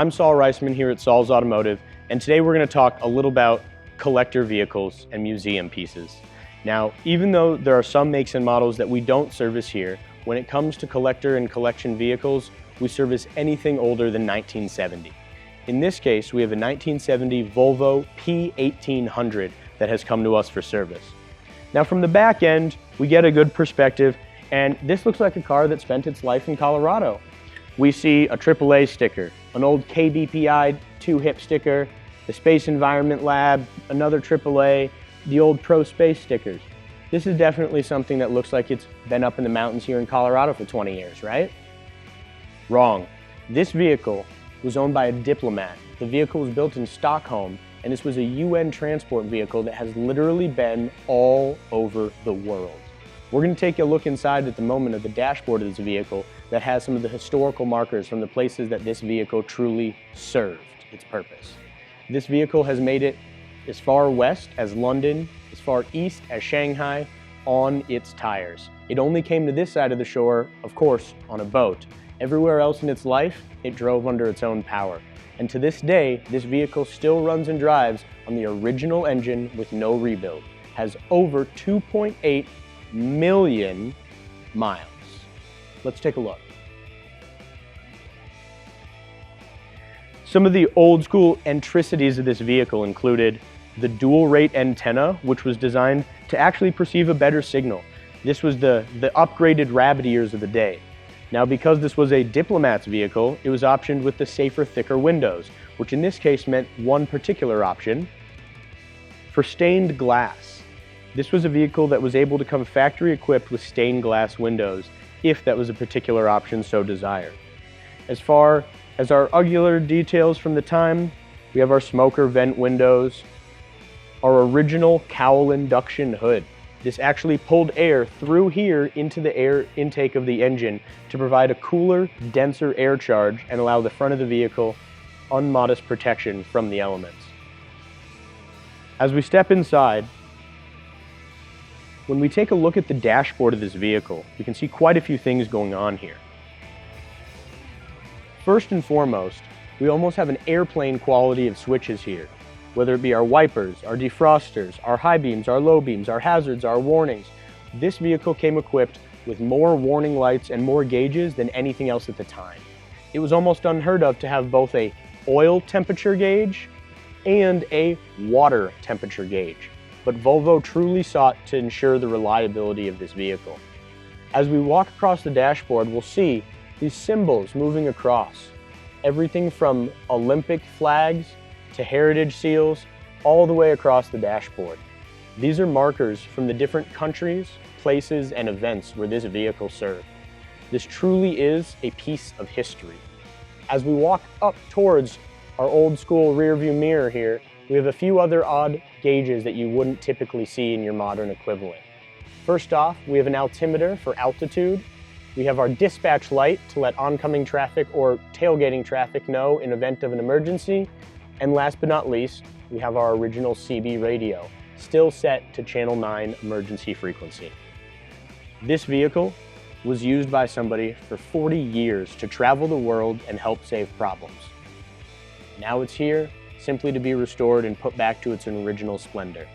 I'm Saul Reisman here at Saul's Automotive, and today we're going to talk a little about collector vehicles and museum pieces. Now, even though there are some makes and models that we don't service here, when it comes to collector and collection vehicles, we service anything older than 1970. In this case, we have a 1970 Volvo P1800 that has come to us for service. Now, from the back end, we get a good perspective, and this looks like a car that spent its life in Colorado. We see a AAA sticker, an old KBPI Too Hip sticker, the Space Environment Lab, another AAA, the old Pro Space stickers. This is definitely something that looks like it's been up in the mountains here in Colorado for 20 years, right? Wrong. This vehicle was owned by a Diplomat. The vehicle was built in Stockholm, and this was a UN transport vehicle that has literally been all over the world. We're going to take a look inside at the moment of the dashboard of this vehicle that has some of the historical markers from the places that this vehicle truly served its purpose. This vehicle has made it as far west as London, as far east as Shanghai, on its tires. It only came to this side of the shore, of course, on a boat. Everywhere else in its life, it drove under its own power. And to this day, this vehicle still runs and drives on the original engine with no rebuild. Has over 2.8 million miles. Let's take a look. Some of the old school eccentricities of this vehicle included the dual rate antenna, which was designed to actually perceive a better signal. This was the upgraded rabbit ears of the day. Now, because this was a Diplomat's vehicle, it was optioned with the safer, thicker windows, which in this case meant one particular option for stained glass. This was a vehicle that was able to come factory equipped with stained glass windows, if that was a particular option so desired. As far as our angular details from the time, we have our smoker vent windows, our original cowl induction hood. This actually pulled air through here into the air intake of the engine to provide a cooler, denser air charge and allow the front of the vehicle unmodest protection from the elements. As we step inside, when we take a look at the dashboard of this vehicle, we can see quite a few things going on here. First and foremost, we almost have an airplane quality of switches here. Whether it be our wipers, our defrosters, our high beams, our low beams, our hazards, our warnings. This vehicle came equipped with more warning lights and more gauges than anything else at the time. It was almost unheard of to have both a oil temperature gauge and a water temperature gauge. But Volvo truly sought to ensure the reliability of this vehicle. As we walk across the dashboard, we'll see these symbols moving across. Everything from Olympic flags to heritage seals, all the way across the dashboard. These are markers from the different countries, places, and events where this vehicle served. This truly is a piece of history. As we walk up towards our old school rear view mirror here, we have a few other odd gauges that you wouldn't typically see in your modern equivalent. First off, we have an altimeter for altitude. We have our dispatch light to let oncoming traffic or tailgating traffic know in event of an emergency. And last but not least, we have our original CB radio, still set to channel 9 emergency frequency. This vehicle was used by somebody for 40 years to travel the world and help save problems. Now it's here, simply to be restored and put back to its original splendor.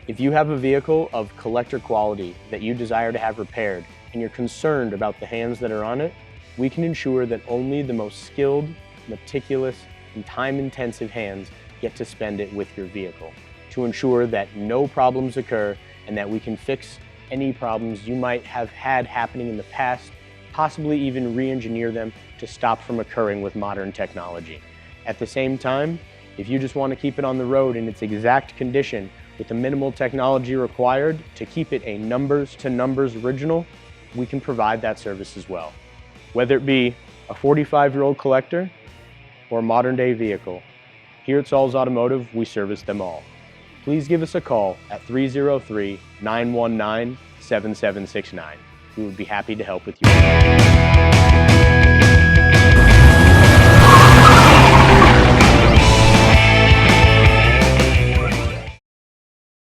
If you have a vehicle of collector quality that you desire to have repaired and you're concerned about the hands that are on it, we can ensure that only the most skilled, meticulous, and time-intensive hands get to spend it with your vehicle to ensure that no problems occur and that we can fix any problems you might have had happening in the past, possibly even re-engineer them to stop from occurring with modern technology. At the same time, if you just want to keep it on the road in its exact condition with the minimal technology required to keep it a numbers to numbers original, we can provide that service as well. Whether it be a 45-year-old collector or a modern-day vehicle, here at Saul's Automotive, we service them all. Please give us a call at 303-919-7769. We would be happy to help with you.